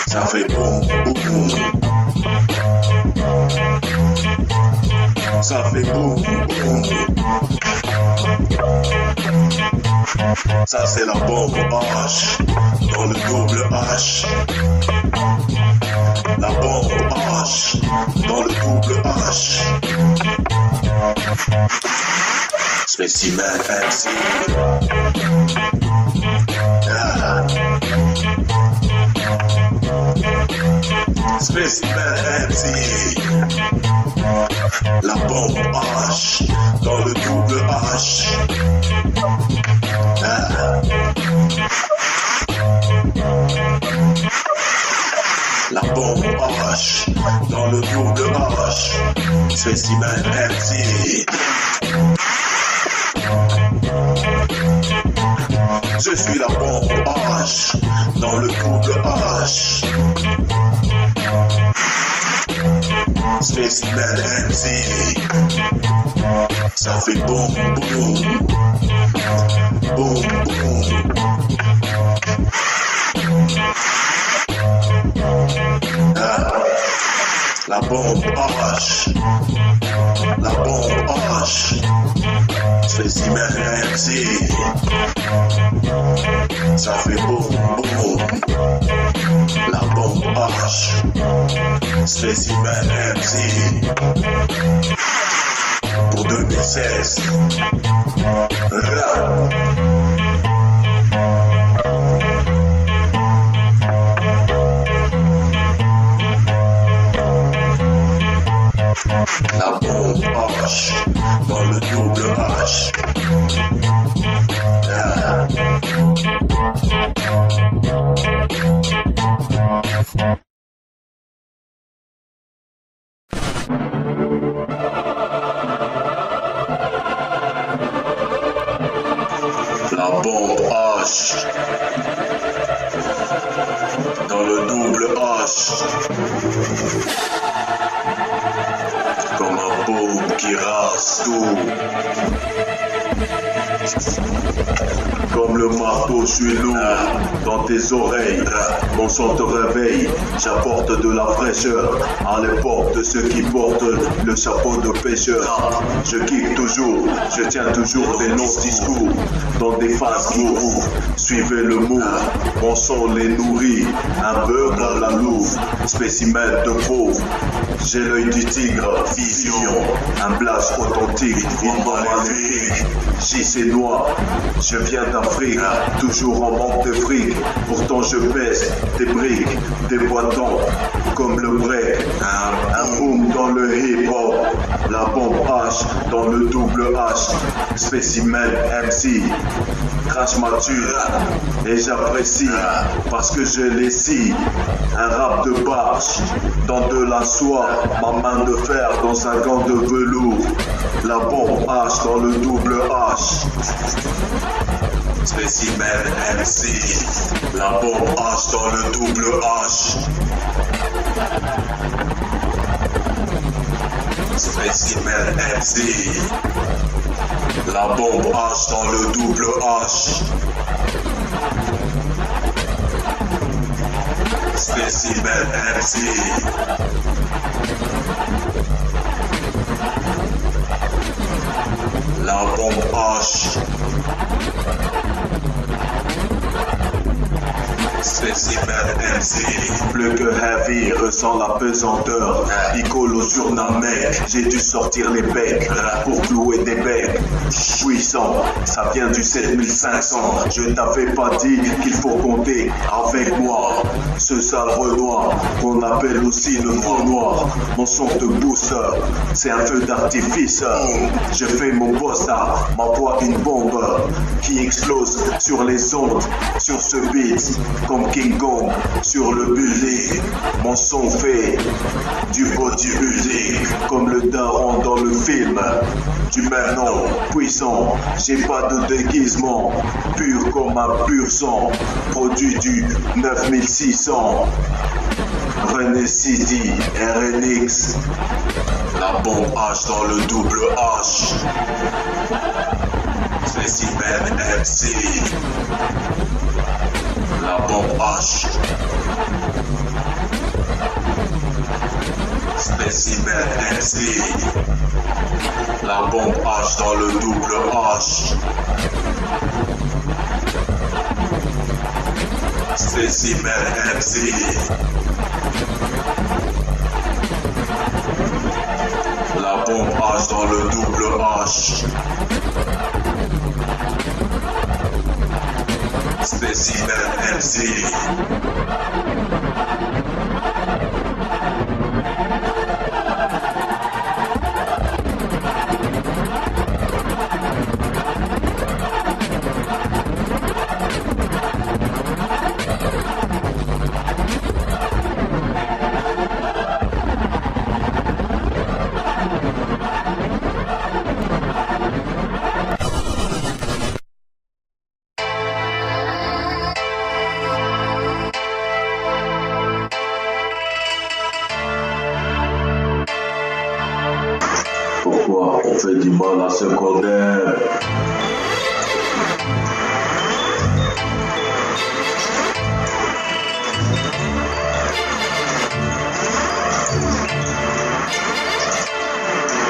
Ça fait boum, boum. Ça fait boum, boum. Ça c'est la bombe H dans le double H. La bombe H dans le double H. Spécimen MC. Ah. Spécimen MC. La bombe H dans le double H. Ah. La bombe H dans le double H. Spécimen MC. Je suis la bombe H dans le double H. Spécimen MC. Ça fait boum boum. Boum boum. Ah. La bombe H. La bombe H. Spécimen MC. Ça fait boum boum. La bombe H. Spécimen MC. Pour 2016. Rap. La bombe H dans le double H. Ah. La bombe H dans le double H. Comme un bombe qui rase tout. Comme le marteau, je suis lourd dans tes oreilles. Mon son te réveille, j'apporte de la fraîcheur à l'époque de ceux qui portent le chapeau de pêcheur. Je kiffe toujours, je tiens toujours des longs discours dans des phases gourous. Suivez le mot, mon son les nourrit, un peu comme la louve, spécimen de pauvre. J'ai l'œil du tigre, vision, un blast authentique, une bombe magnifique. Si c'est noir, je viens d'Afrique, toujours en manque de fric. Pourtant je baisse des briques, des boîtons, comme le break. Un boom dans le hip-hop, la bombe H dans le double H. Spécimen MC, crash mature, et j'apprécie parce que je les scie. Un rap de barge dans de la soie, ma main de fer dans un gant de velours. La bombe H dans le double H. Spécimen MC. La bombe H dans le double H. Spécimen MC. La bombe H dans le double H. Spécimen MC. La bombe H. Spécimen MC. Plus que heavy, ressent la pesanteur. Piccolo sur Namek, j'ai dû sortir les becs pour clouer des becs. Puissant, ça vient du 7500. Je t'avais pas dit qu'il faut compter avec moi. Ce sale Renoir qu'on appelle aussi le faux noir. Mon son te booste, c'est un feu d'artifice. Je fais mon boss là, ma voix une bombe qui explose sur les ondes, sur ce beat. Comme King Kong sur le building, mon son fait du bodybuilding comme le daron dans le film du même nom, puissant, j'ai pas de déguisement, pur comme un pur sang, produit du 9600, René City, RNX, la bombe H dans le double H, Spécimen MC. La bombe H. Spécimen MC. La bombe H dans le double H. Spécimen MC. La bombe H dans le double H. Spécimen MC. Pourquoi on fait du mal à ce qu'on aime?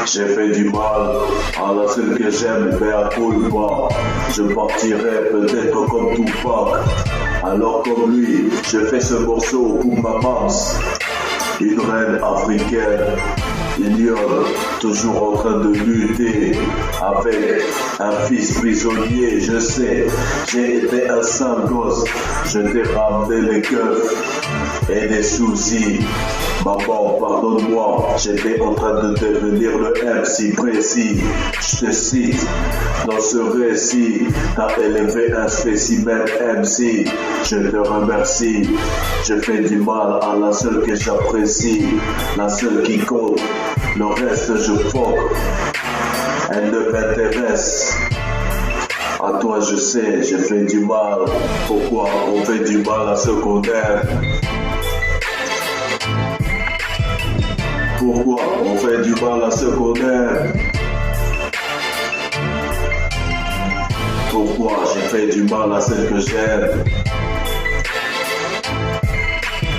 J'ai fait du mal à la seule que j'aime, Béa Culpa. Je partirai peut-être comme Tupac. Alors comme lui, je fais ce morceau pour ma masse. Une reine africaine, ignoble, toujours en train de lutter avec un fils prisonnier. Je sais, j'ai été un sale gosse, je t'ai ramené les keufs et des soucis. Maman, pardonne-moi, j'étais en train de devenir le MC précis. Je te cite, dans ce récit, t'as élevé un spécimen MC. Je te remercie, je fais du mal à la seule que j'apprécie, la seule qui compte, le reste je foque. Elle ne m'intéresse. À toi je sais, j'ai fait du mal. Pourquoi on fait du mal à ce qu'on aime? Pourquoi on fait du mal à ce qu'on aime? Pourquoi j'ai fait du mal à celle que j'aime?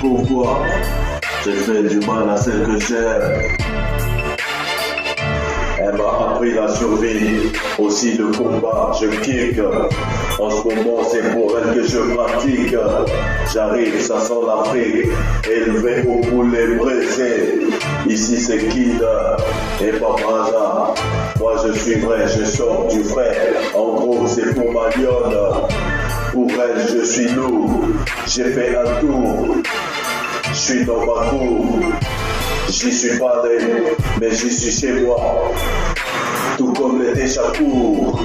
Pourquoi j'ai fait du mal à celle que j'aime? Elle m'a appris la survie, aussi le combat, je kick. En ce moment, c'est pour elle que je pratique. J'arrive, ça sent l'Afrique, élevé au poulet braisé. Ici, c'est Kid et pas Braza. Moi, je suis vrai, je sors du frais. En gros, c'est pour ma lionne. Pour elle, je suis lourd. J'ai fait un tour. Je suis dans ma cour. J'y suis pas allé, mais j'y suis chez moi. Tout comme les Chakour.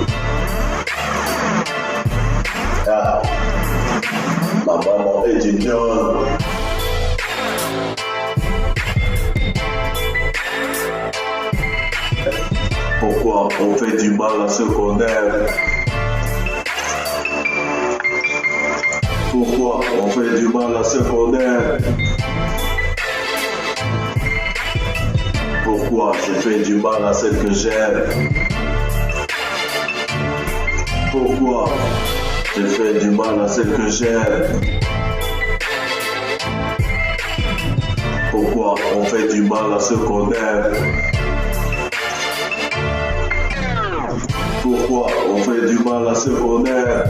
Ah, ma maman est une lionne. Pourquoi on fait du mal à ceux qu'on aime? Pourquoi on fait du mal à ceux qu'on aime? Pourquoi j'ai fait du mal à celle que j'aime? Pourquoi j'ai fait du mal à celle que j'aime? Pourquoi on fait du mal à ceux qu'on aime? Pourquoi on fait du mal à ceux qu'on aime?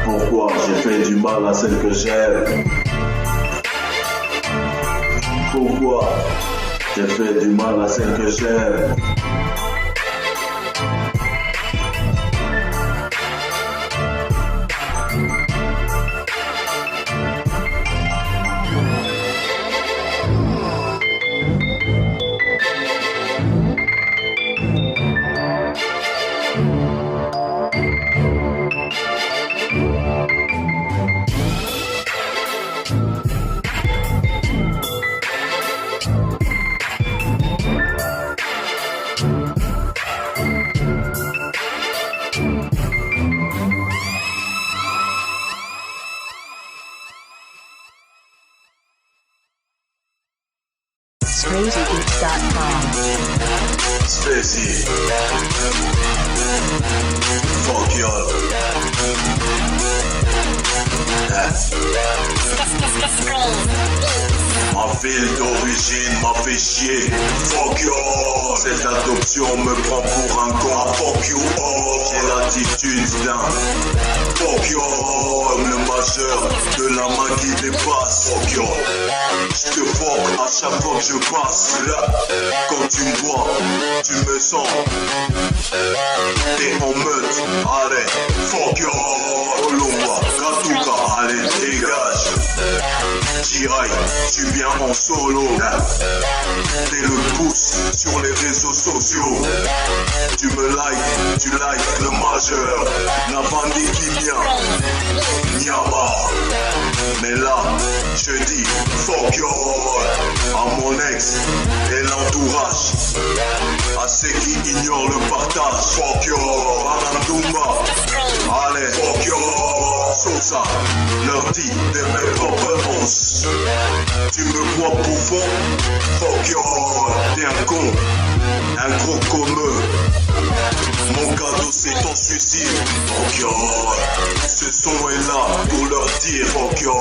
Pourquoi j'ai fait du mal à celle que j'aime? Pourquoi j'ai fait du mal à celle que j'aime? crazybeats.com. Spacey. Fuck y'all. Ma ville d'origine m'a fait chier. Fuck you all. Cette adoption me prend pour un con. Fuck you all. J'ai l'attitude d'un fuck you all. Comme le majeur de la main qui dépasse. Fuck you all. J'te fuck à chaque fois que je passe. Quand tu me vois, tu me sens. T'es en meute. Allez, fuck you all. Olomba, Katuka, allez, dégage. Jirai, tu viens en solo. T'es le pouce sur les réseaux sociaux. Tu me likes, tu likes le majeur. La bandit qui vient, Nyama. Mais là, je dis fuck you à mon ex et l'entourage. À ceux qui ignorent le partage. Fuck you, Banandumba. Allez, fuck you, Sosa. Leur dit de mes propres onces. Tu me vois bouffon. Fuck you, t'es un con. Un gros comme eux. Mon cadeau c'est ton suicide. Fuck you. Ce son est là pour leur dire fuck you.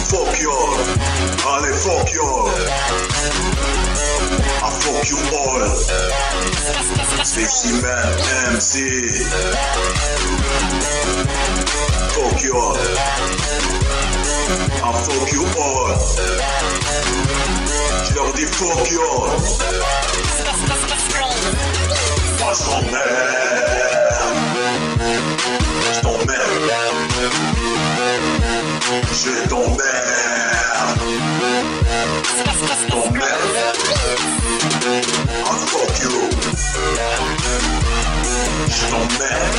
Fuck you. Allez fuck you. I fuck you all. Spécimen MC. Fuck you. I fuck you all. Je leur dis fuck you. Moi je t'emmerde. Je t'emmerde. Je t'emmerde. Je t'emmerde. I fuck you. Je t'emmerde.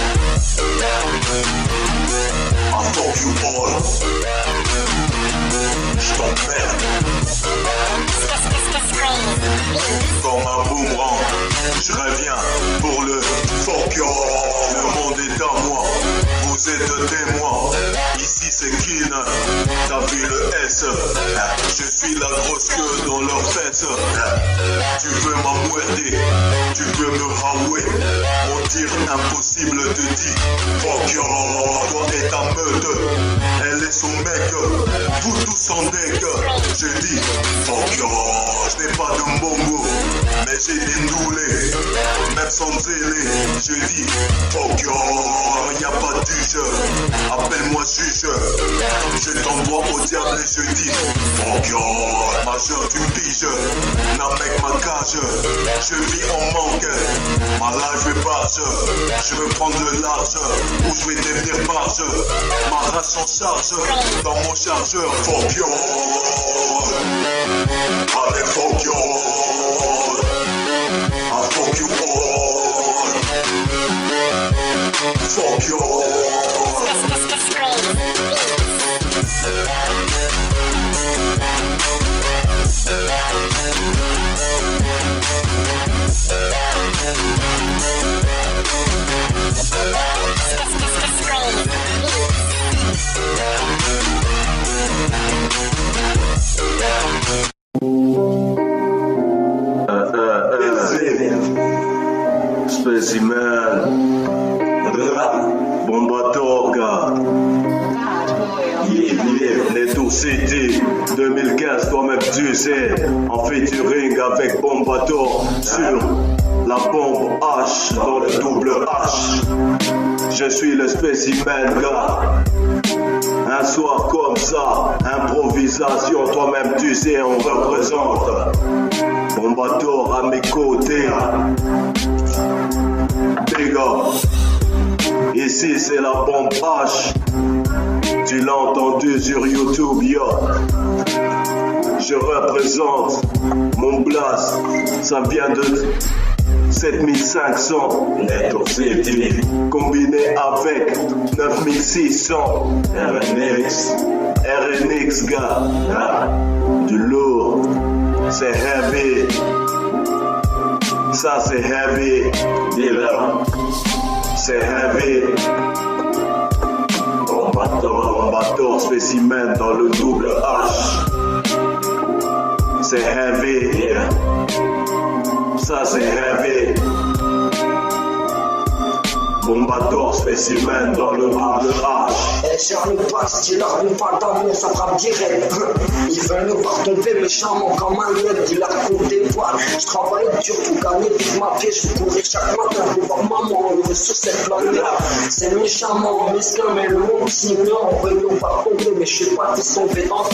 I fuck you all. Je t'emmerde. Comme un boomerang, je reviens pour le fuck you. Le monde est à moi, vous êtes témoins. Ici c'est Kin, t'as vu le S. Je suis la grosse queue dans leurs fesses. Tu veux m'amouetter, tu veux me raouer. Mentir impossible te dit fuck you. Toi et ta meute, elle est son mec. Vous tous en deck. Je dis fuck you. Je n'ai pas de bongo, mais j'ai des noulés. Même sans zélé, je dis fuck you. Y'a pas de jeu, appelle-moi juge. Je t'envoie au diable et je dis fuck you. Majeur du pige, n'a mec ma cage. Je vis en manque, ma life est barge. Je veux prendre le large, ou je vais devenir barge. Ma race en charge, dans mon chargeur. Fuck you. Allez fuck you. I fuck you all. Fuck you all. Spécimen, Bombatorga, les Tours City, 2015, toi-même tu sais, en featuring avec Bombator sur la bombe H dans le double H. Je suis le spécimen gars. Un soir comme ça, improvisation, toi-même tu sais, on représente. Bombator à mes côtés. Les gars, ici c'est la bombe H. Tu l'as entendu sur YouTube, yo. Je représente mon blast. Ça vient de 7500 combiné avec 9600 RNX gars. Du lourd, c'est heavy. Ça c'est heavy. C'est heavy. Bombator spécimen dans le double H. C'est heavy. Ça c'est heavy. Bombator spécimen dans le double H. Et sur le passe, dis leur une fois d'amour, ça frappe direct. Ils veulent nous voir tomber méchamment comme un mec, dis leur cours des poils. Je travaille dur pour gagner vite ma vie, je vais courir chaque matin pour voir maman, on est sur cette planète. C'est méchamment, mesquin, mais le monde s'ignore. On veut nous voir tomber, mais je sais pas qui sont faits dans le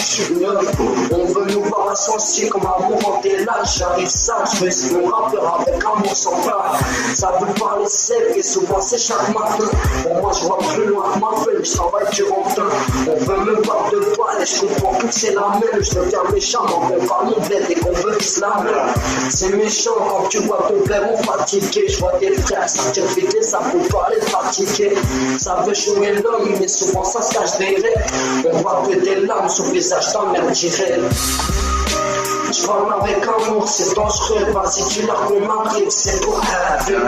on veut nous voir insensés comme amour en délage. J'arrive ça, je veux ce mon rappeur avec amour sans peur. Ça veut parler sec et souvent c'est chaque matin. Pour moi je vois plus loin que ma feuille, je travaille durant le temps. On veut me battre de poil et je comprends que c'est la même. Je deviens méchant, on veut pas mon bled et qu'on veut se la même. C'est méchant quand tu vois ton père en fatigué. Je vois des frères s'interpréter, ça peut pas les fatiguer. Ça veut jouer l'homme, mais souvent ça se cache derrière. On voit que des larmes sur le visage d'un merde direct. Je parle avec amour, c'est dangereux. Vas-y, dis-leur qu'on m'arrive, c'est pour rêver.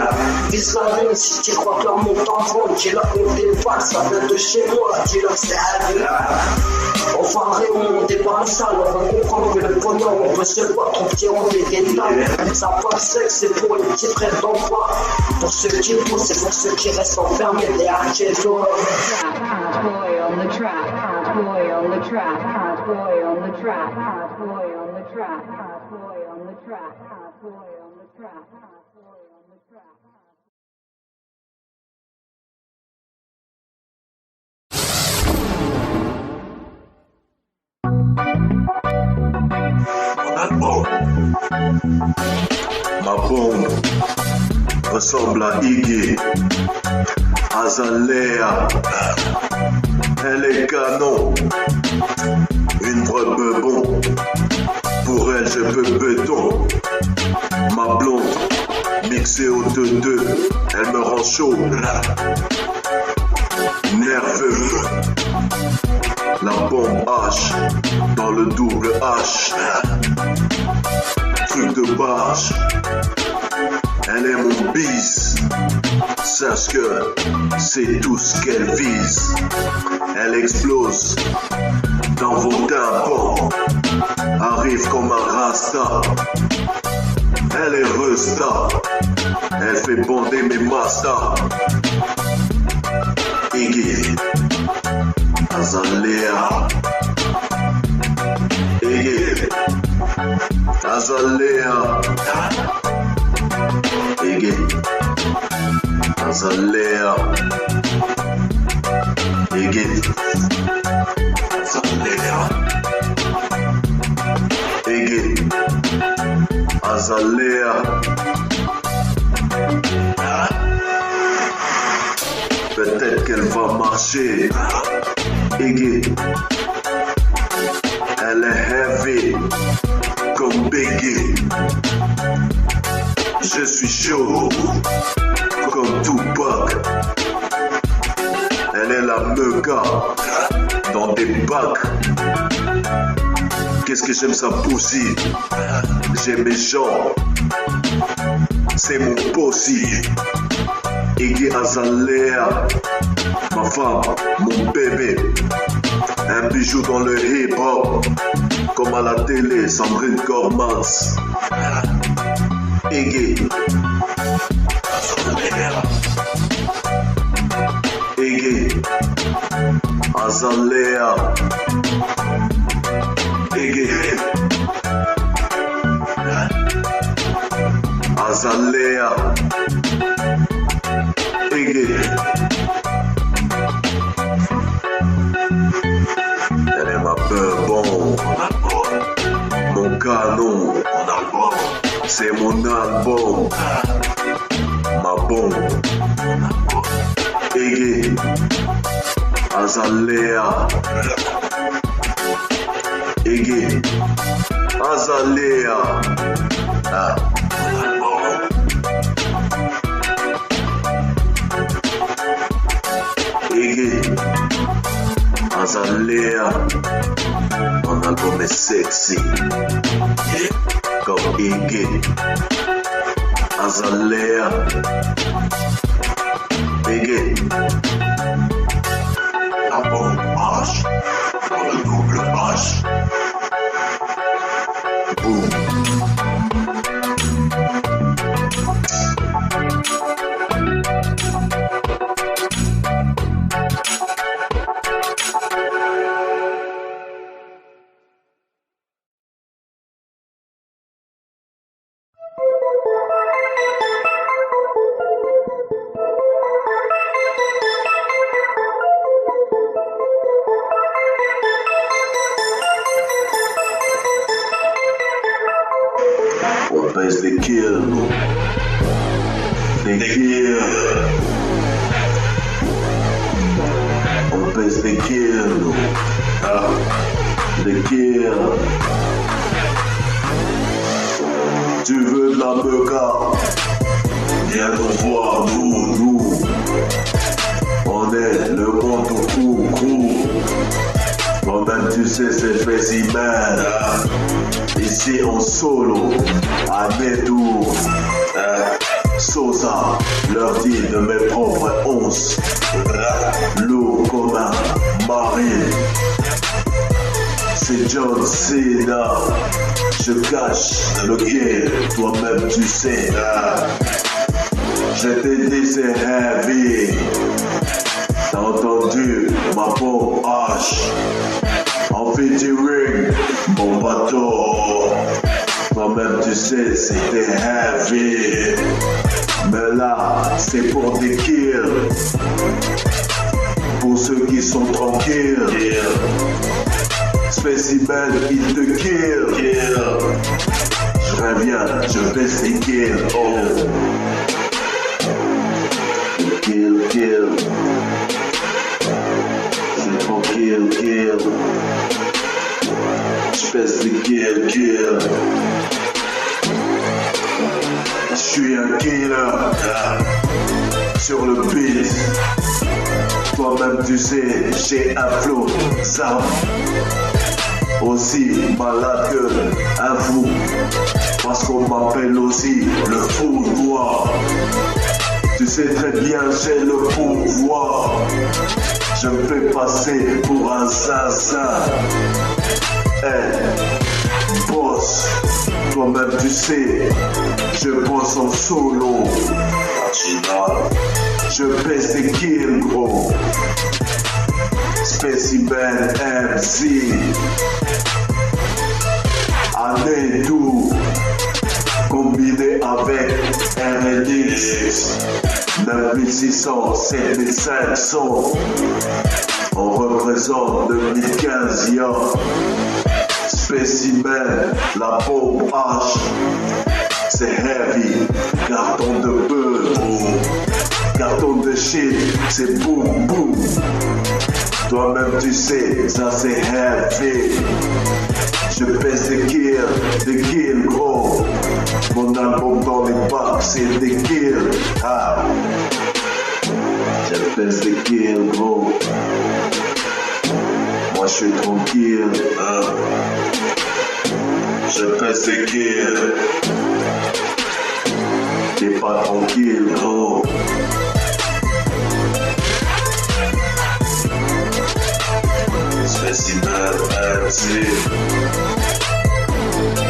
Vise la lune si tu crois que leur monte en vente. Dis-leur qu'on dépasse, ça vient de chez moi. Dis-leur c'est rêvé. Enfoiré, on débarque ça, on va comprendre que le bonheur, on peut se voir trop petit, on fait des tables. Ça passe sexe, c'est pour les petits frères d'enfoi. Pour ceux qui poussent, c'est pour ceux qui restent enfermés derrière chez toi. Hot boy on the track, hot boy on the track, hot boy on the track, hot boy on the track, hot boy on the track, hot boy on the track, hot boy on the track. Ma bombe ressemble à Iggy Azalea. Elle est canon, une vraie bebon. Pour elle, je peux béton. Ma blonde, mixée au 2-2, elle me rend chaud, nerveux. La bombe H dans le double H. Truc de bâche. Elle est mon bise. Sache que c'est tout ce qu'elle vise. Elle explose dans vos tympans. Arrive comme un rasta. Elle est resta. Elle fait bander mes mastas. Iggy Azalea. Iggy Azalea. Iggy Azalea. Iggy Azalea. Iggy Azalea. Peut-être qu'elle va marcher. Iggy, elle est heavy comme Biggie. Je suis chaud comme Tupac. Elle est la meuga dans des bacs. Qu'est-ce que j'aime sa pussy. J'aime mes gens. C'est mon possi. Iggy Azalea, ma femme, mon bébé. Un bijou dans le hip-hop, comme à la télé, Sandrine Cormans. Iggy Azalea. Iggy Azalea. Iggy Azalea. Iggy. Elle est ma bourbon, mon canon, c'est mon album, ma bombe. Iggy Azalea. Iggy Azalea. Iggy Azalea. Mon album est sexy comme Iggy Azalea. Iggy. La bombe H dans le double H. Boum. espèce de kill, de kill. Tu veux de la beuka? Viens nous voir, nous. On est le monde au crew. Toi-même tu sais c'est spécimen. Ici en solo, à Nédour. Sosa leur dit de mes propres onces. Lourd comme un marine. C'est John Cena. Je cache le game, toi-même tu sais. Je t'ai dit c'est heavy. T'as entendu ma pompe H. En featuring mon bateau. Toi-même tu sais c'était heavy. Mais là c'est pour des kills. Pour ceux qui sont tranquilles. Spécimen, il te kill. Je reviens, je baisse les kills. Oh. Kill. C'est trop kill. Je baisse les kills. Je suis un killer. Sur le beat. Toi-même tu sais, j'ai un flow, ça. Aussi malade que un fou. Parce qu'on m'appelle aussi le fou noir. Tu sais très bien j'ai le pouvoir. Je me fais passer pour un assassin. Boss, toi-même tu sais, je bosse en solo. Je baisse des kills gros. Spécimen MC. Année tout. Combiné avec RDX. 9600, 7500. On représente 2015, yo. Spécimen, la pompe H. C'est heavy, carton de beurre. Carton de shit, c'est boum boum. Toi-même tu sais, ça c'est heavy. Je pèse des kills gros. Mon album dans les bacs c'est des kills. Je pèse des kills gros. Moi je suis tranquille. Je pèse des kills. T'es pas tranquille gros. Spécimen MC.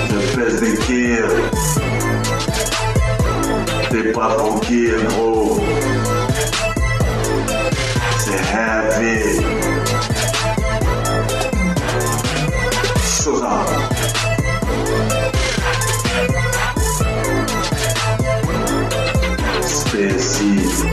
Je pèse des kills. T'es pas tranquille gros. C'est heavy. Sosa. Spécimen.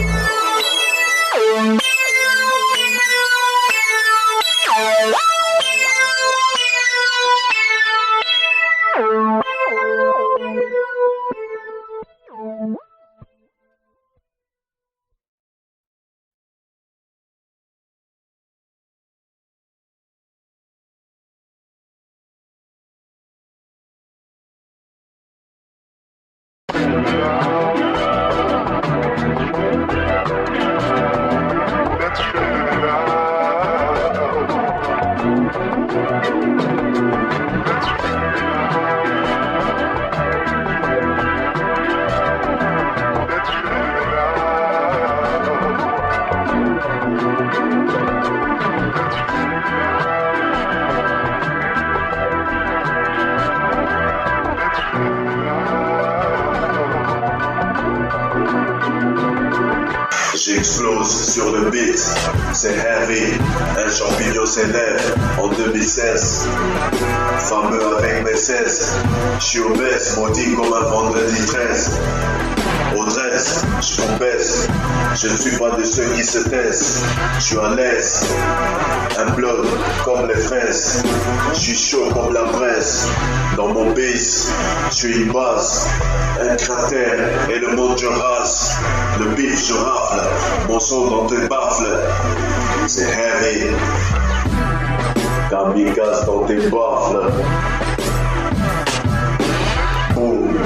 J'explose sur le beat, c'est heavy, un champignon s'élève en 2016. Fameux avec mes 16, j'suis obèse, maudit comme un vendredi 13. Au dresse, je vous baisse, je ne suis pas de ceux qui se taisent. Je suis à l'aise, un bloc comme les fraises. Je suis chaud comme la braise. Dans mon base, je suis une base, un cratère et le monde je rase. Le beef je rafle, mon son dans tes baffles. C'est heavy. Kamikaze dans tes baffles. Boum.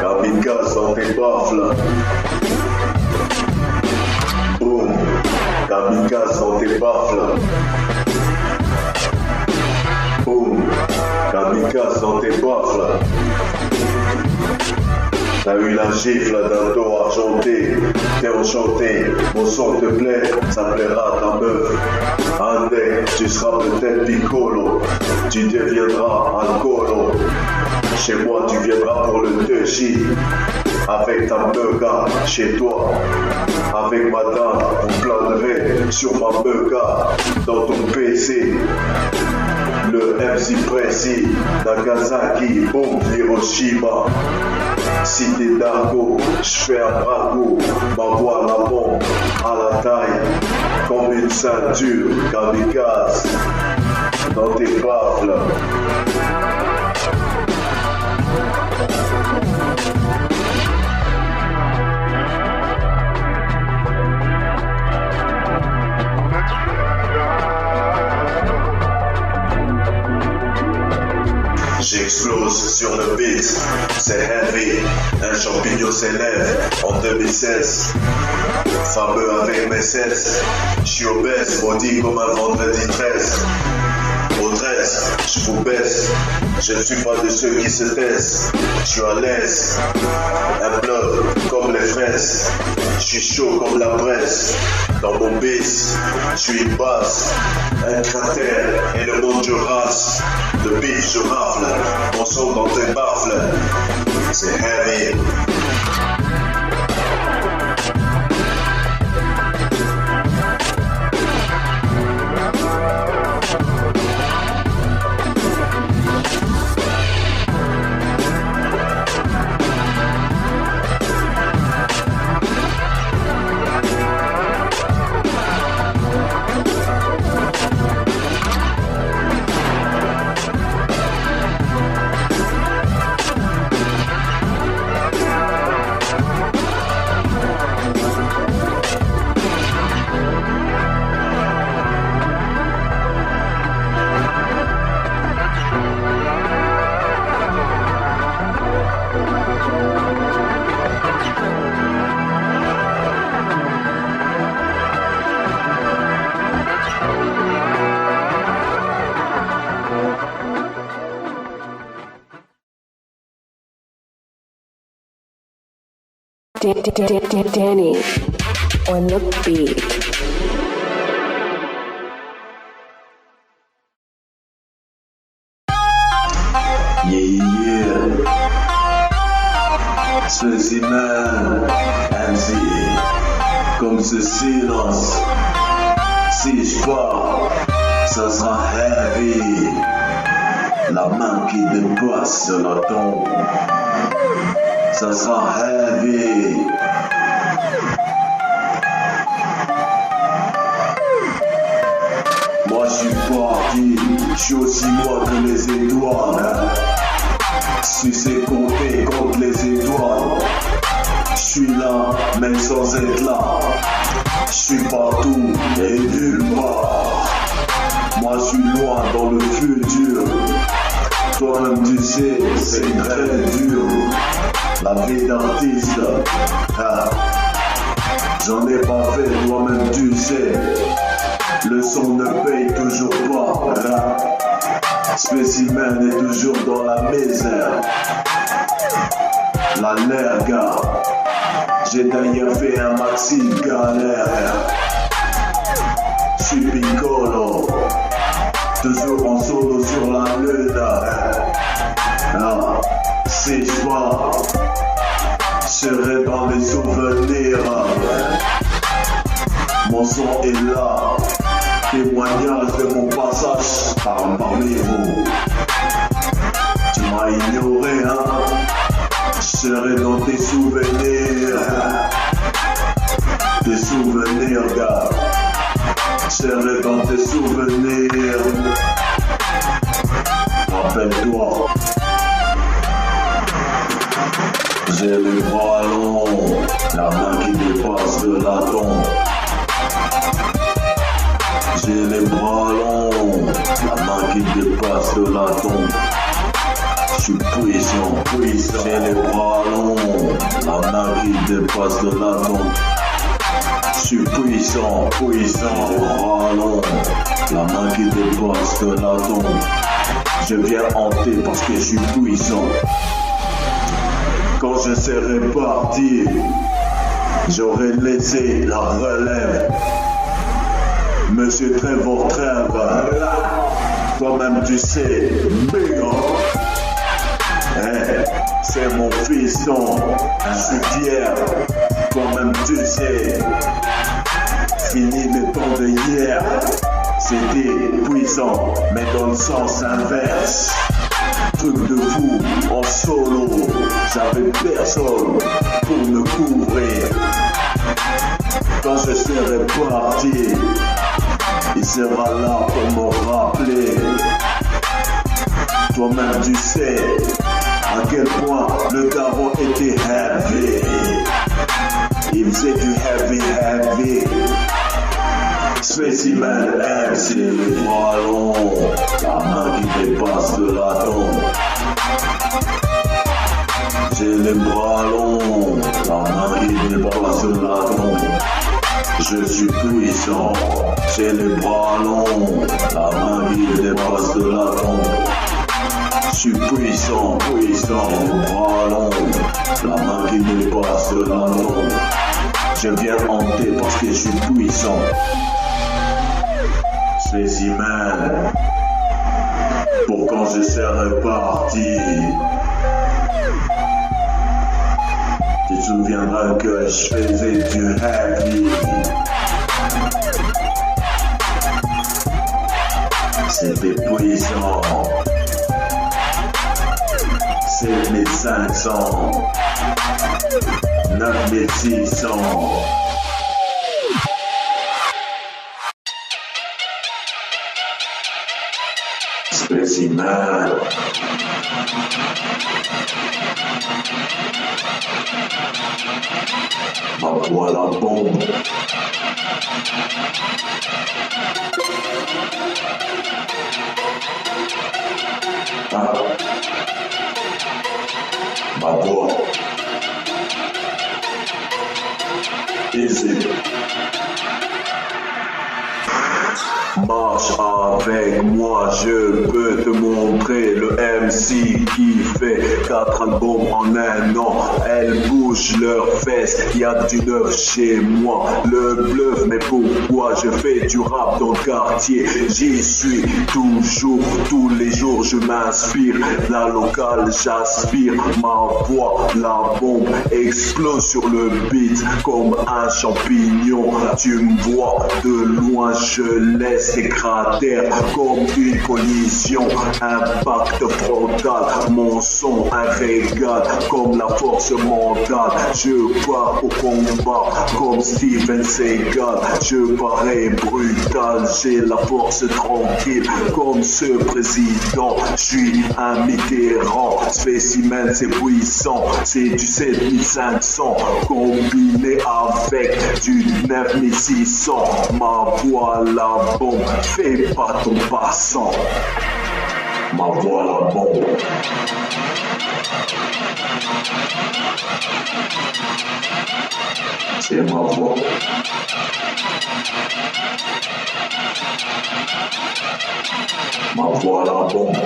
Kamikaze dans tes baffles. Boum. Kamikaze dans tes baffles. Boum. Kamikaze dans tes baffles. T'as eu la gifle d'un dos argenté, t'es enchanté, mon son te plaît, ça plaira à ta meuf. Andé, tu seras peut-être piccolo, tu deviendras alcoolo. Chez moi tu viendras pour le touchy, avec ta meuga chez toi. Avec ma dame, vous planerez sur ma meuga dans ton PC. Le MC précis, Nagasaki, boum, Hiroshima. Cité d'argot, j'fais un braco, m'envoie la bombe à la taille, comme une ceinture, kamikaze, dans tes baffles. J'explose sur le beat, c'est heavy, un champignon s'élève en 2016. Fameux avec mes 16, j'suis obèse, maudit comme un vendredi 13. Au 13, j'vous baisse, je ne suis pas de ceux qui se taisent, j'suis à l'aise, un bloc comme les fraises, j'suis chaud comme la presse. Dans mon bis, j'suis une basse, un cratère et le monde je rase. De bif je rafle, mon son dans tes baffles, c'est heavy. Danny on the beat. Yeah. Spécimen, MC, comme ce silence. Si je pars, ça sera heavy. La main qui dépasse la tombe. Ça sera heavy. Moi je suis parti, je suis aussi loin que les étoiles. Si c'est compté contre les étoiles, je suis là, même sans être là. Je suis partout et nulle part. Moi je suis loin dans le futur. Toi-même tu sais, c'est très dur. La vie d'artiste, j'en ai pas fait, toi-même tu sais. Le son ne paye toujours pas. Spécimen est toujours dans la misère. La lerga, j'ai d'ailleurs fait un maxi galère. J'suis piccolo, toujours en solo sur la lune. Si je vois, je serai dans les souvenirs. Mon son est là, témoignage de mon passage parmi vous. Tu m'as ignoré, hein? Je serai dans tes souvenirs. Tes souvenirs, gars. Je serai dans tes souvenirs. Rappelle-toi. J'ai les bras longs, la main qui dépasse de la tombe. J'ai les bras longs, la main qui dépasse de la tombe. Je suis puissant, j'ai les bras longs, la main qui dépasse de la tombe. Je suis puissant, les bras longs, la main qui dépasse de la tombe. Je viens hanter parce que je suis puissant. Quand je serai parti, j'aurais laissé la relève. Monsieur Trevor Trevor, toi-même tu sais, béant. C'est mon fiston, je suis fier, toi-même tu sais. Fini le temps de hier, c'était puissant, mais dans le sens inverse. Truc de fou, en solo, j'avais personne pour me couvrir. Quand je serai parti, il sera là pour me rappeler. Toi-même tu sais à quel point le daron était heavy. Il faisait du heavy. Spécimen MC, les bras longs, la main qui dépasse de la tombe. J'ai les bras longs, la main qui dépasse de la tombe. Je suis puissant, j'ai les bras longs, la main qui dépasse de la tombe. Je suis puissant, les bras longs, la main qui dépasse de la tombe. Je viens hanter parce que je suis puissant. Spécimen, pour quand je serai parti. Tu te souviendras que je faisais du heavy. C'était puissant. 7500, 9600. Spécimen. Ma voix la bombe. Ah. Ma voix. Easy. Marche avec moi, je peux te montrer le MC qui fait 4 albums en un an. Elles bougent leurs fesses, y a du neuf chez moi. Le bluff, mais pourquoi je fais du rap dans le quartier? J'y suis toujours, tous les jours je m'inspire. La locale, j'aspire, ma voix, la bombe explose sur le beat comme un champignon. Tu me vois de loin, je laisse ces cratères comme une collision, impact frontal, mon son un régal comme la force mentale. Je pars au combat comme Steven Seagal, je parais brutal, j'ai la force tranquille comme ce président. Je suis un Mitterrand, spécimen c'est puissant, c'est du 7500 combiné avec du 9600. Ma voix la bombe, fais pas ton passant. Ma voix la bombe. C'est ma voix. Ma voix la bombe.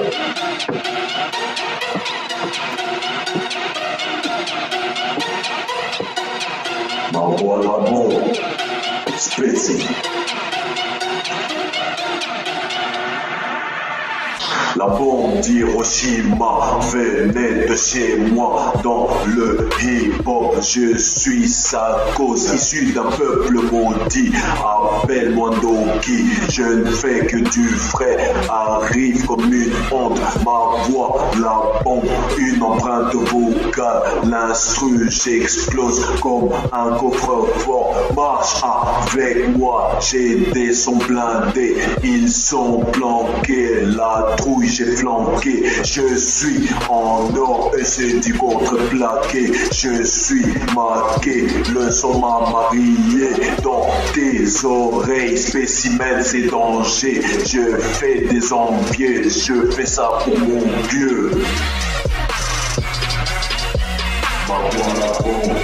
Ma voix la bombe. Spécifique. La bombe d'Hiroshima venait de chez moi. Dans le hip-hop, je suis sa cause. Issu d'un peuple maudit, appelle-moi Doki. Je ne fais que du vrai, arrive comme une honte. Ma voix, la bombe, une empreinte vocale. L'instru, j'explose comme un coffre-fort. Marche avec moi, j'ai des sons blindés. Ils sont planqués, la trouille j'ai flanqué. Je suis en or et c'est du contreplaqué. Je suis marqué, le son m'a marié dans tes oreilles. Spécimen, c'est danger. Je fais des envieux, je fais ça pour mon Dieu. Voilà, bon.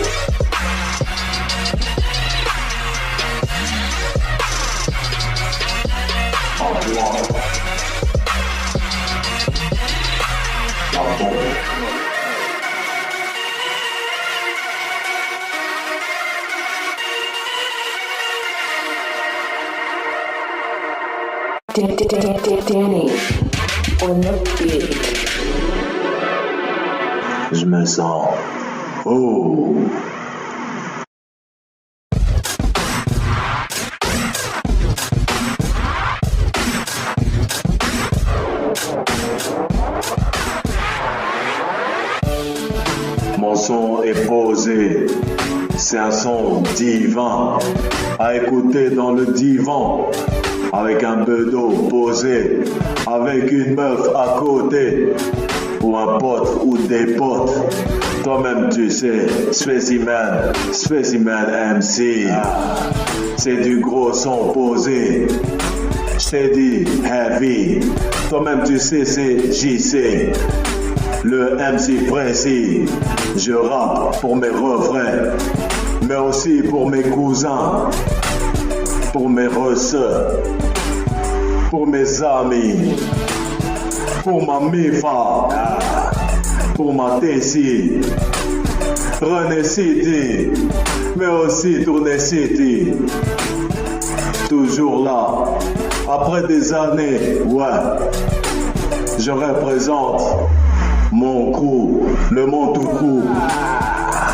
Danny on the beat. Je me sens. Oh. Mon son est posé. C'est un son divin à écouter dans le divan. Avec un bedeau posé, avec une meuf à côté, ou un pote ou des potes. Toi-même tu sais, Spécimen MC, c'est du gros son posé. J't'ai dit heavy, toi-même tu sais c'est JC, le MC précis. Je rappe pour mes refrains, mais aussi pour mes cousins, pour mes resseurs, pour mes amis, pour ma Mifa, pour ma Tessie, René City, mais aussi Tournée City. Toujours là, après des années, ouais, je représente mon crew, le Montoukou.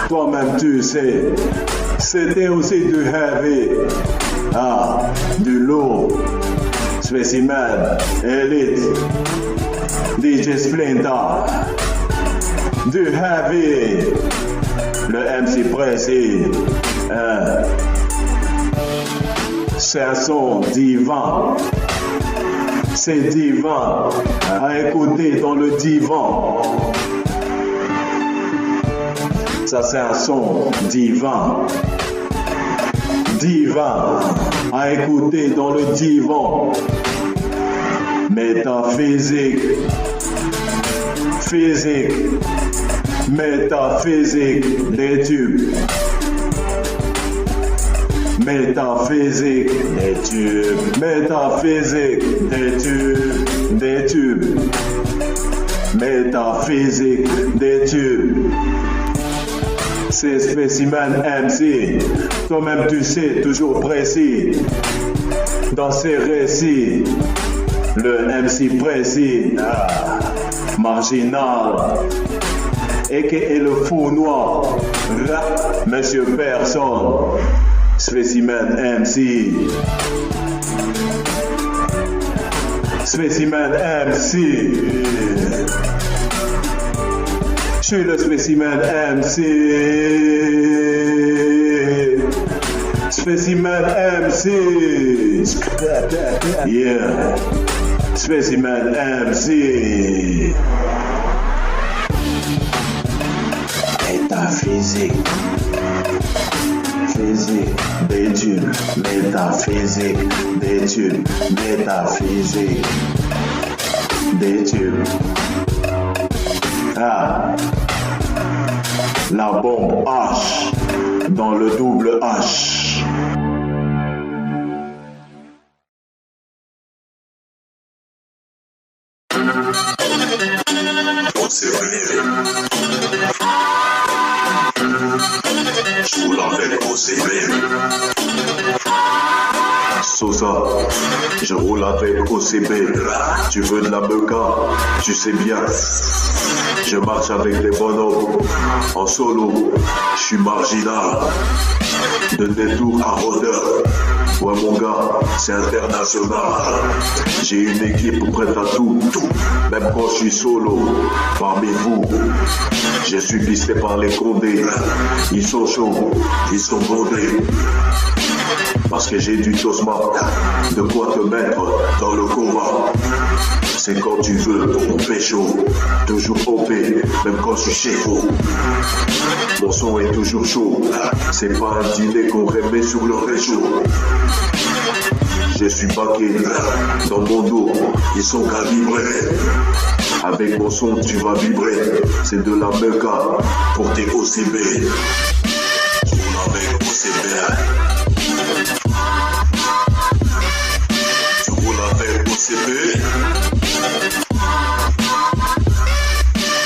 Toi-même tu sais, c'était aussi du heavy. Du lourd, Spécimen, Elite, DJ Splinter, du heavy, le MC précis. C'est un son divin, c'est divin à écouter dans le divan. Ça c'est un son divin. Divin à écouter dans le divan. Métaphysique, physique, métaphysique des tubes. Métaphysique des tubes, métaphysique des tubes, des tubes. Métaphysique des tubes. C'est Spécimen MC, toi-même tu sais, toujours précis, dans ses récits, le MC précis, marginal, et le fou noir, Monsieur Personne, Spécimen MC, Spécimen MC. Je suis le Spécimen MC. Spécimen MC. Yeah. Spécimen MC. Métaphysique. Physique des tubes. Métaphysique des tubes. Métaphysique des tubes. La bombe H dans le double H. Je vous l'avais OCB. Sosa, je roule avec OCB. Tu veux de la beca, tu sais bien. Je marche avec des bonhommes en solo. Je suis marginal. De détour à rôdeur. Ouais mon gars, c'est international. J'ai une équipe prête à tout, même quand je suis solo. Parmi vous, je suis pisté par les condés. Ils sont chauds, ils sont bondés. Parce que j'ai du tosma, de quoi te mettre dans le combat. C'est quand tu veux pour mon pécho, toujours OP, même quand je suis chez vous. Mon son est toujours chaud, c'est pas un dîner qu'on remet sur le réchaud. Je suis baqué dans mon dos, ils sont calibrés. Avec mon son tu vas vibrer, c'est de la mecca pour tes OCB. Je roule avec OCB. Tu roules avec OCB.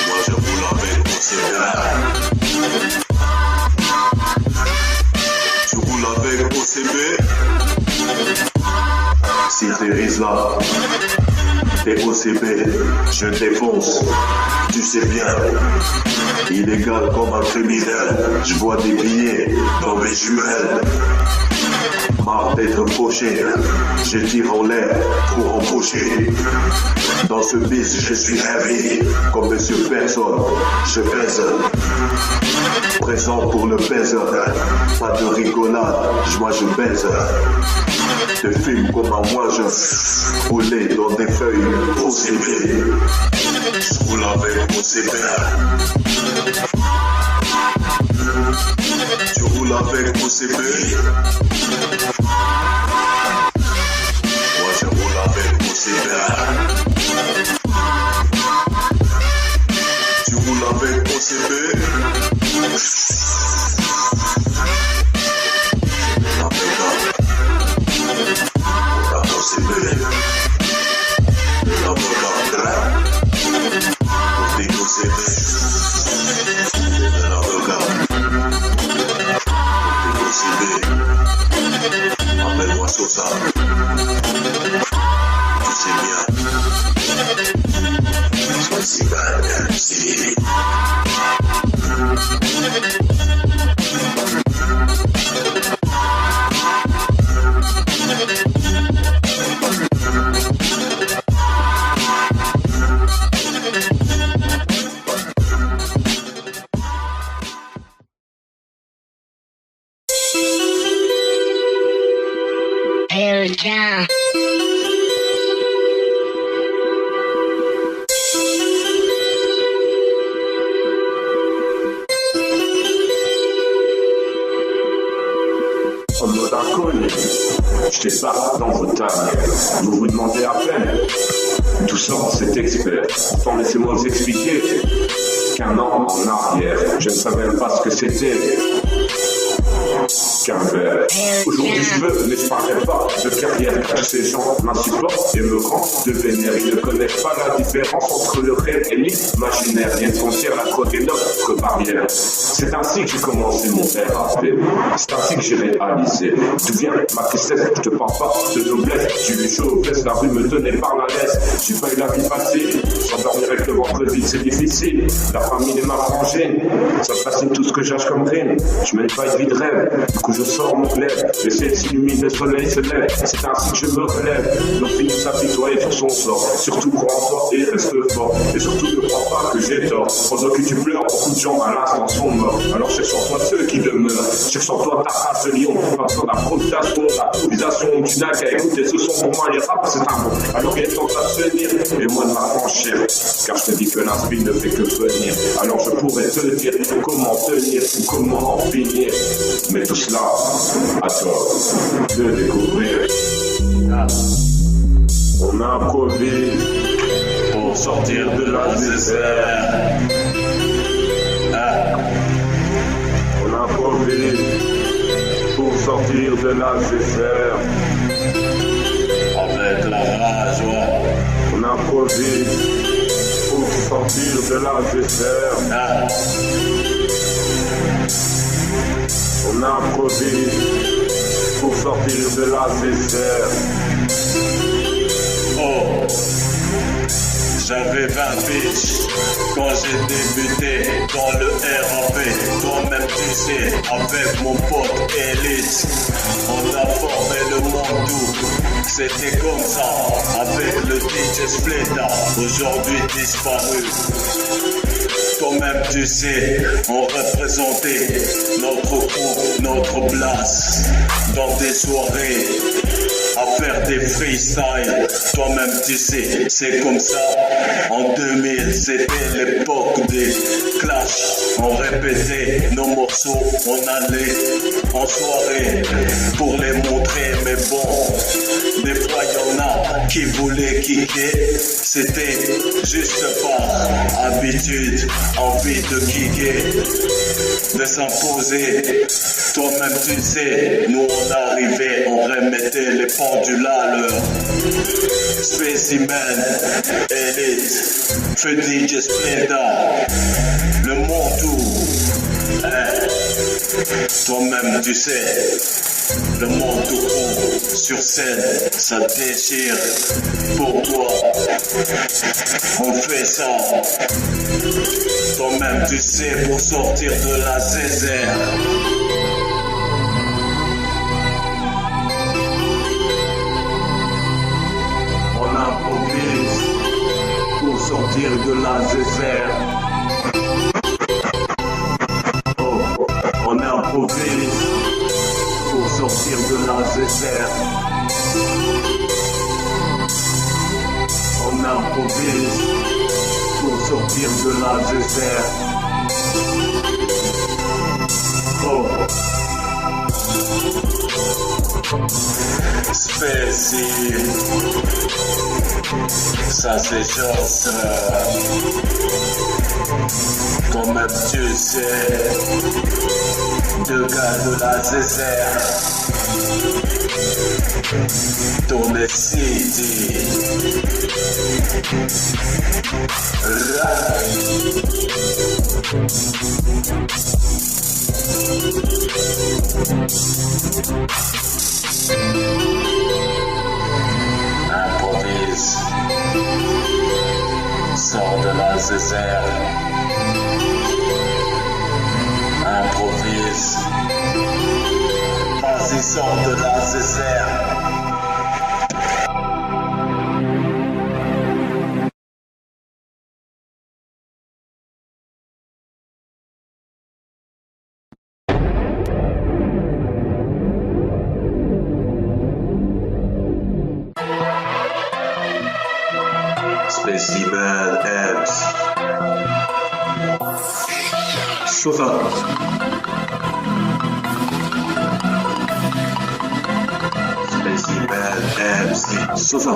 Moi je roule avec OCB. Tu roules avec OCB. Si t'es Rizla, t'es OCB, je défonce, tu sais bien. Illégal comme un criminel, je vois des billets dans mes jumelles. Marre d'être fauché, je tire en l'air pour empocher. Dans ce bis, je suis heavy, comme Monsieur Personne, je pèse. Présent pour le baiser, pas de rigolade, moi je baise. Te filme comme un moi je roulé dans des feuilles OCB. Je roule avec OCB. Tu roules avec OCB. Moi je roule avec OCB. Tu roules avec OCB. Appelle-moi Sosa. Tu sais bien. Sois si bad, si. Yeah. On me la cogne, je débarque dans vos tables, vous vous demandez à peine, tout ça c'est expert, pourtant laissez-moi vous expliquer qu'un an en arrière, je ne savais même pas ce que c'était qu'un verre. Aujourd'hui je veux, mais je parlerai pas de carrière, tous ces gens m'insupportent et me rendent de vénère. Ils ne connaissent pas la différence entre le réel et l'imaginaire. Rien de frontière, la drogue est notre barrière. C'est ainsi que j'ai commencé mon RAP. C'est ainsi que j'ai réalisé. D'où vient ma tristesse, je te parle pas de noblesse. J'ai eu chaud aux fesses, la rue me tenait par la laisse. J'ai pas eu la vie facile, s'endormir avec le vendredi c'est difficile. La famille est ma frangine, ça fascine tout ce que j'âge comme rime. Je mène pas une vie de rêve, du coup je sors mon glaive. Le ciel s'illumine, le soleil se lève. C'est ainsi que je me relève. Donc finit s'apitoyer sur son sort. Surtout crois en toi et reste fort. Et surtout ne crois pas que j'ai tort. Pendant que tu pleures, beaucoup de gens à l'instant sont morts. Alors cherche en toi ceux qui demeurent. Cherche en toi ta race de lion. Pas besoin d'improvisation, d'improvisation. Tu n'as qu'à écouter ce son. Pour moi les rap c'est un bon. Alors il est temps d'abstenir et moi de m'affranchir. Car je te dis que l'inspire ne fait que venir. Alors je pourrais te dire comment tenir ou comment en finir. Mais tout cela à toi de découvrir. On a un Covid pour sortir de la misère. On a un Covid pour sortir de la misère. Avec la rage, ouais. On a un Covid pour sortir de la misère. On a un Covid pour sortir de la misère. Oh, j'avais 20 piges quand j'ai débuté dans le RAP. Toi-même tu sais, avec mon pote Elite, on a formé le monde doux. C'était comme ça, avec le DJ Splenda, aujourd'hui disparu. Toi-même tu sais, on représentait notre coup, notre place dans des soirées à faire des freestyles. Toi-même tu sais, c'est comme ça. En 2000, c'était l'époque des clashs. On répétait nos morceaux, on allait en soirée pour les montrer. Mais bon, des fois y'en a qui voulaient kicker. C'était juste par habitude, envie de kicker, de s'imposer. Toi-même tu sais, nous on arrivait, on remettait les pendules à l'heure. Spécimen, élite, feu DJ Splenda, le monde tout. Toi-même tu sais, le monde tout court sur scène, ça déchire. Pourquoi on fait ça? Toi-même tu sais, pour sortir de la zézère. On improvise pour sortir de la zézère. Oh, on improvise pour sortir de la zézère. On improvise pour sortir de la zézère. Oh. Spécial, ça c'est juste toi-même tu sais, deux gars de la zézère, Tourné City, improvise, sors de la zézère, improvise, vas-y sors de la zézère. Spécimen M's. Sosa. Spécimen MC. Sosa.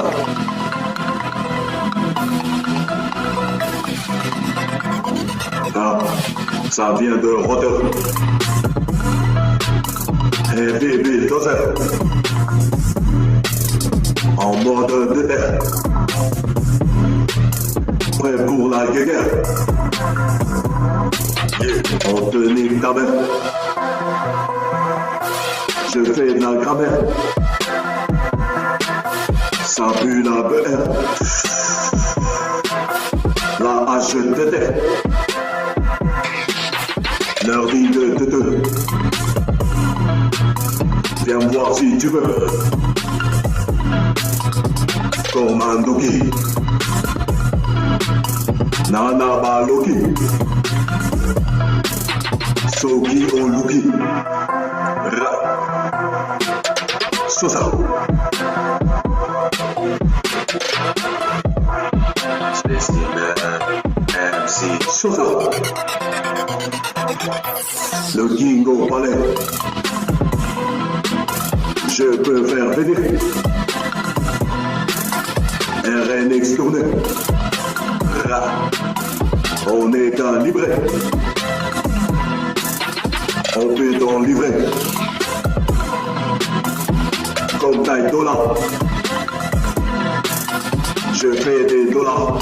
Ah, ça vient de Rotterdam. Et bébé Dozer. En mode de terre. Prêt pour la guerre. Yeah. On te nique ta mère. Je fais de la grammaire. Ça pue la BR. La hache de terre. Leur dit de te. Viens me voir si tu veux. Comme un doki. Nana Baloki Soki Oluki Ra Sosa Spécimen MC Sosa Le King au palais. Je peux faire venir RNX tourné. On est calibré. On peut t'en livrer. Comme taille dollar. Je fais des dollars.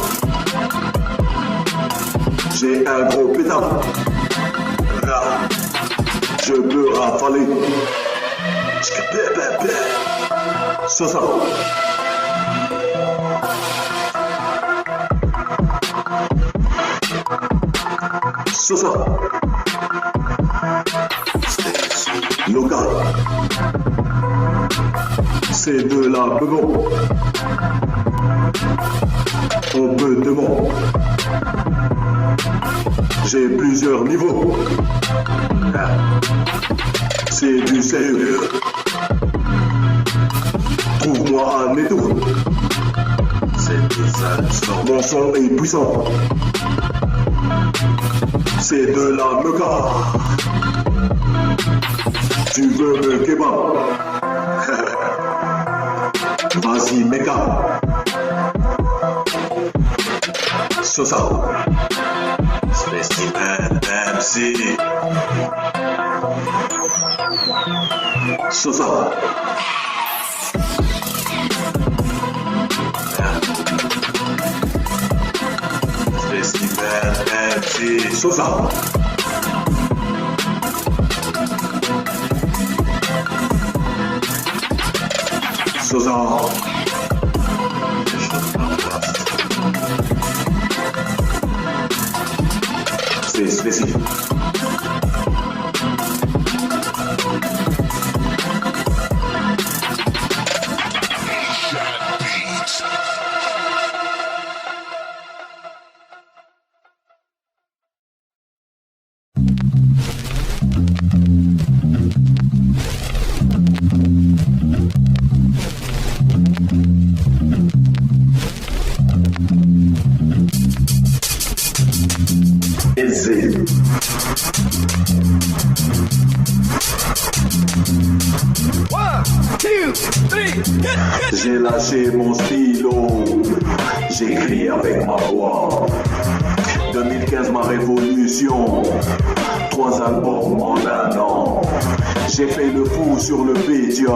J'ai un gros pétard. Je peux rafaler. Sosa. Sosa. Local. C'est de la bebon. On peut demander. J'ai plusieurs niveaux. C'est du sérieux. Trouve-moi un étau. C'est des instants. Mon son est puissant. C'est de la meuca. Tu veux me kebab? Vas-y, méca. Sosa. Spécimen MC. Sosa. Spécimen MC. Sosa. Sosa. C'est spécifique. J'ai lâché mon stylo, j'écris avec ma voix. 2015 ma révolution, 3 albums en un an. J'ai fait le fou sur le Pédia,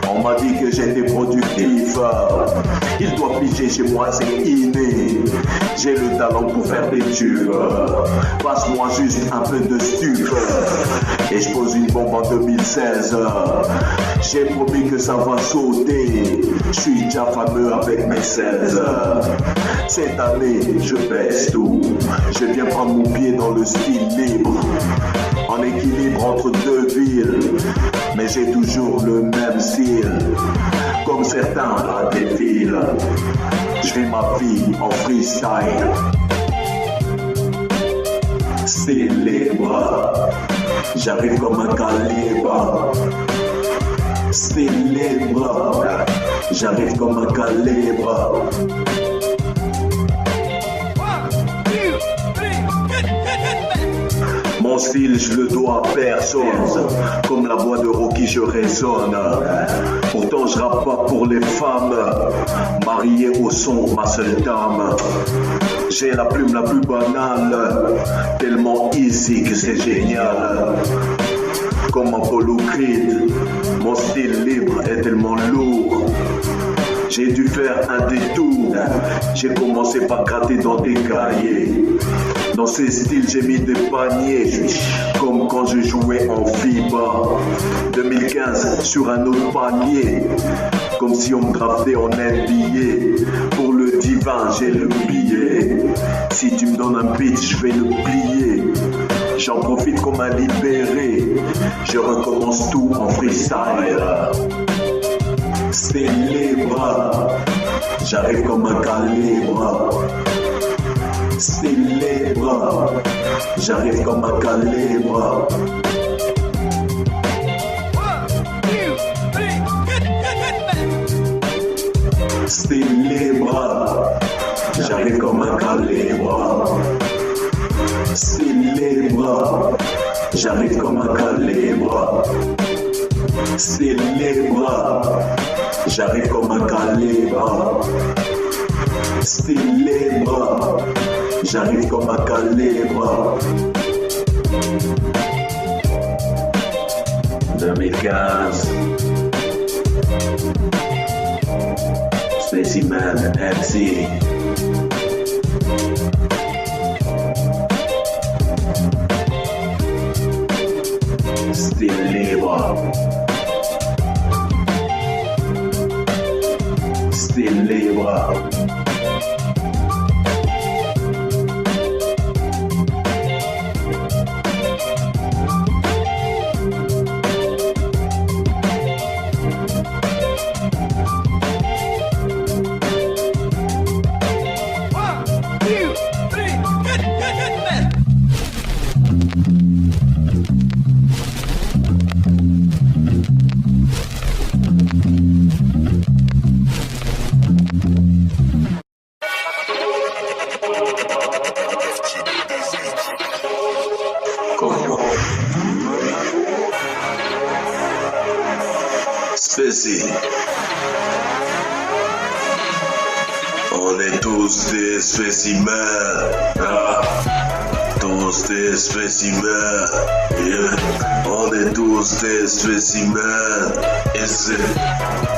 on m'a dit que j'étais productif. Il doit piger chez moi, c'est inné. J'ai le talent pour faire des tubes. Passe-moi juste un peu de stup et je pose une bombe en 2016. J'ai promis que ça va sauter. Je suis déjà fameux avec mes 16. Cette année, je baisse tout. Je viens prendre mon pied dans le style libre, en équilibre entre deux villes. Mais j'ai toujours le même style, comme certains à des villes. Je vis ma vie en freestyle. Célèbre, j'arrive comme un calibre. Célèbre, j'arrive comme un calibre. Mon style, je le dois à personne. Comme la voix de Rocky, je résonne. Pourtant, je rappe pas pour les femmes. Marié au son, ma seule dame. J'ai la plume la plus banale. Tellement easy que c'est génial. Comme Apollo Creed, mon style libre est tellement lourd. J'ai dû faire un détour. J'ai commencé par gratter dans des cahiers. Dans ces styles, j'ai mis des paniers, comme quand je jouais en FIBA. 2015, sur un autre panier, comme si on me draftait en NBA. Pour le divin, j'ai le billet. Si tu me donnes un beat, je vais le plier. J'en profite comme un libéré. Je recommence tout en freestyle. Célèbre, j'arrive comme un calibre. Célèbre, j'arrive comme un calibre. Célèbre, j'arrive comme un calibre. Célèbre, j'arrive comme un calibre. Célèbre, j'arrive comme un calibre. Célèbre, j'arrive comme un calibre. 2015, Spécimen MC. Style libre. Style libre. On est tous des spécimens, tous des spécimens, yeah. On est tous des spécimens, et c'est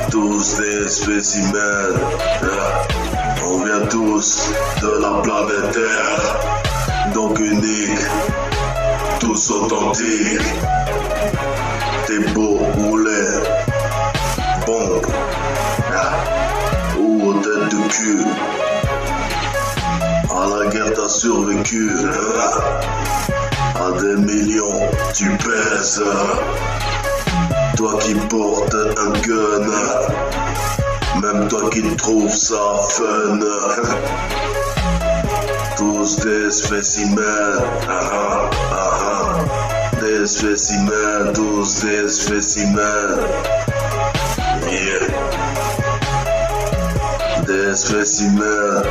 tous des spécimens, yeah. On vient tous de la planète Terre, donc unique, tous authentiques. T'es beau ou laid, bombe, ou tête de cul. À la guerre t'as survécu, à des millions tu pèses. Toi qui portes un gun, même toi qui trouves ça fun. Tous des spécimens, des spécimens, tous des spécimens, yeah. Des spécimens,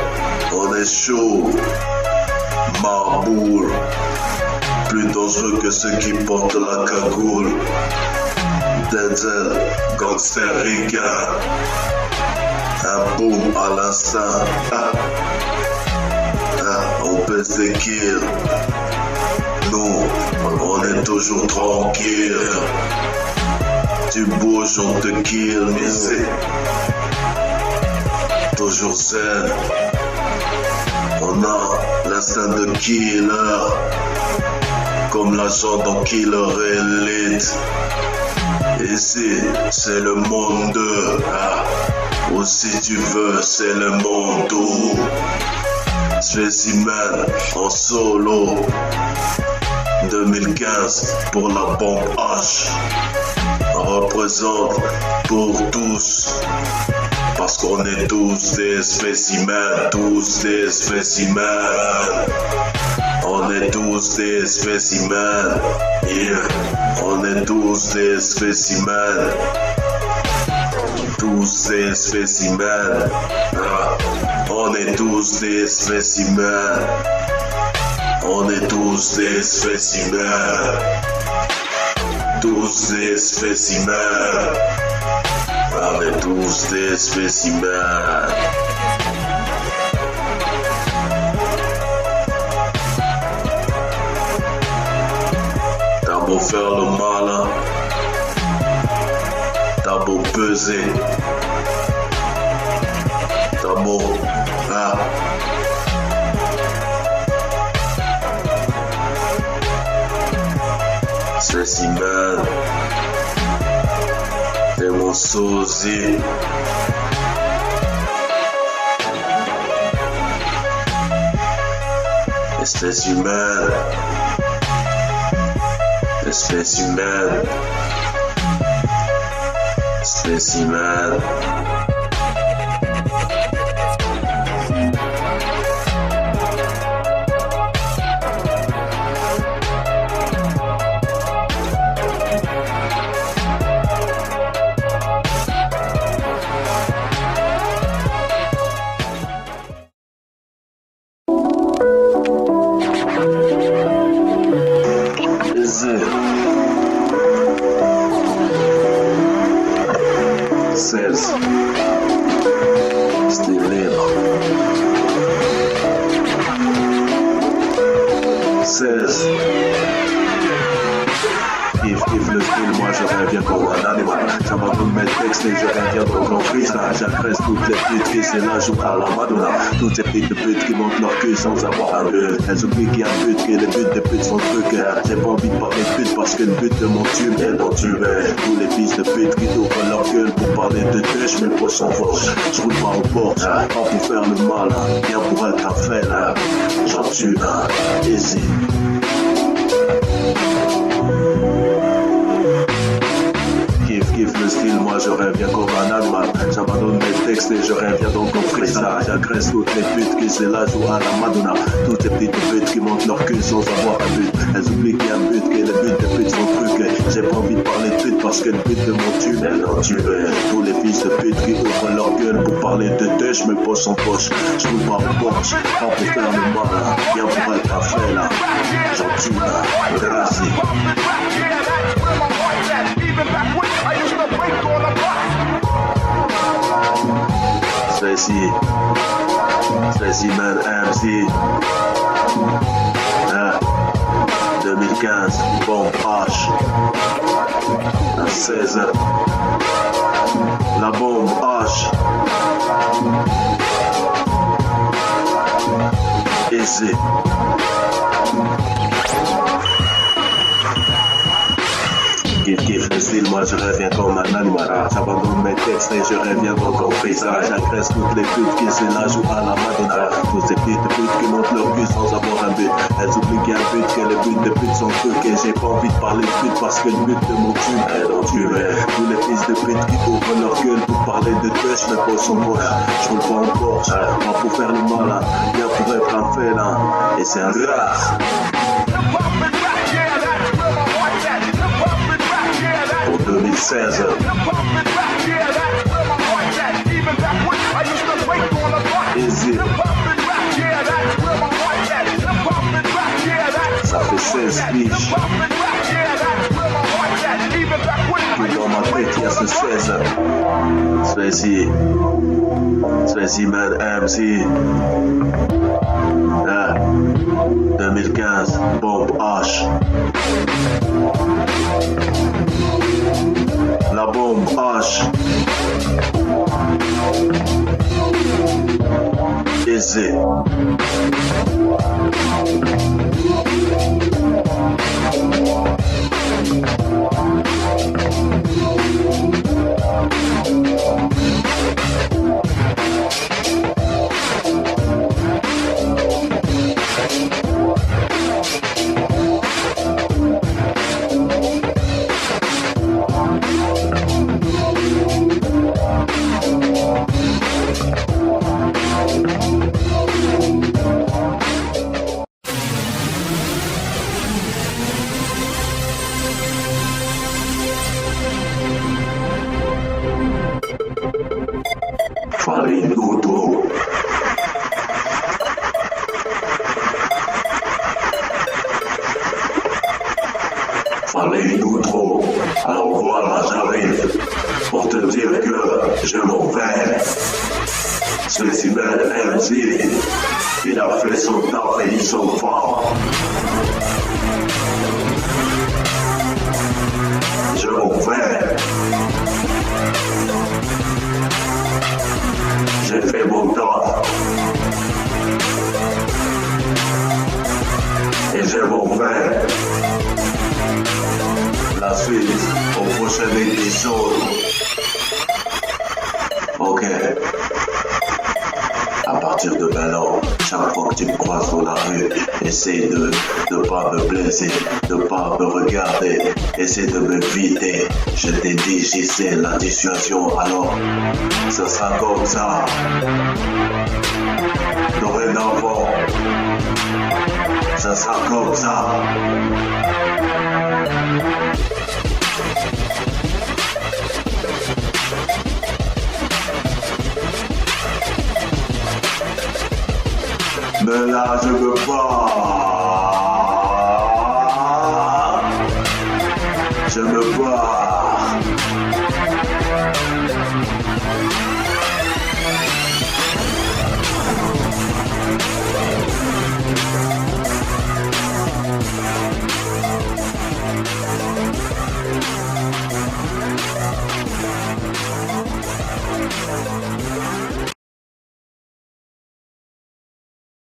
on est chaud, marboule, plus dangereux que ceux qui portent la cagoule. Denzel, gangster ricain, un boom à l'instinct, on pèse des kills. Nous, on est toujours tranquille. Tu bouges, on te kill, mais c'est toujours zen. On a l'instinct de killer, comme l'agent dans Killer Elite. Ici, c'est le monde. Ou si tu veux, c'est le monde. Spécimen en solo. 2015 pour la bombe H. Représente pour tous. Parce qu'on est tous des spécimens, tous des spécimens. On est tous des spécimens, yeah. On est tous des spécimens. Tous des spécimens. On est tous des spécimens. On est tous des spécimens. Tous des spécimens. On est tous des spécimens. T'as beau faire le malin, t'as beau peser, t'as beau spécimen, t'es mon sosie. Espèce humaine, espèce humaine, spécimen. C'était libre. 16. Kiff le style, moi je reviens comme un animal. J'abandonne mes textes et je reviens dans mon freestyle. J'agresse toutes les putes qui se la jouent à la Madonna. Toutes ces petites putes qui montent leur cul sans avoir un but. Elles oublient qu'il y a un but, que les buts de putes sont trucs. J'ai pas envie de parler de putes parce que le but de mon tube est d'en tuer. Tous les fils de putes qui ouvrent leur gueule pour parler de têche, mes poches sont fortes. Je roule pas au Porsche, pas pour faire le mal, bien pour être un fêle. J'en tue un, easy. Kiff le style, moi je reviens comme un animal. J'abandonne mes textes et je reviens donc au freestyle. J'agresse toutes les putes qui se la jouent à la Madonna. Toutes ces petites putes qui montent leur cul sans avoir un but. Elles oublient qu'il y a un but, que les buts de putes sont truqués. J'ai pas envie de parler de pute parce que le but de mon tube est d'en tuer. Tous les fils de pute qui ouvrent leur gueule pour parler de têche, mes poches en poche. Je roule pas au Porsche, pas pour faire le mal, bien pour être un fait là. J'en tue un, vas-y. Ceci Specimen MC. 2015, bombe H. À 16h. La bombe H. Aisé. Kiff le style, moi je reviens comme un animal. J'abandonne mes textes et je reviens dans ton paysage. J'agresse toutes les putes qui se la jouent à la Madonna. Toutes ces petites putes qui montent leur cul sans avoir un but. Elles oublient qu'il y a un but, que les buts de putes sont trucs. Et j'ai pas envie de parler de pute parce que le but de mon cul est d'entumer tous les fils de pute qui ouvrent leur gueule pour parler de touch, mais pas son poche. Je roule pas en Porsche, pas pour faire le malin, bien pour être un félin. Et c'est un grâce. Pour 2016. Easy. Ça fait 16 biches. Puis dans ma tête il y a ce 16. Specimen MC. 2015, bombe H. La bombe H. Aisé. Farinuto. Farinuto. Alors voilà, j'arrive pour te dire que je m'en vais. Specimen MC, il a fait son taf et ils sont forts. Je m'en vais. J'ai fait mon taf. Et je m'en vais. La suite au prochain épisode. Ok. À partir de maintenant, chaque fois que tu me croises dans la rue, essaie de ne pas me blesser, de ne pas me regarder, essaie de me vider. Je t'ai dit, j'y sais la dissuasion, alors ce sera comme ça. Dorénavant, ce sera comme ça. Mais là, je veux pas.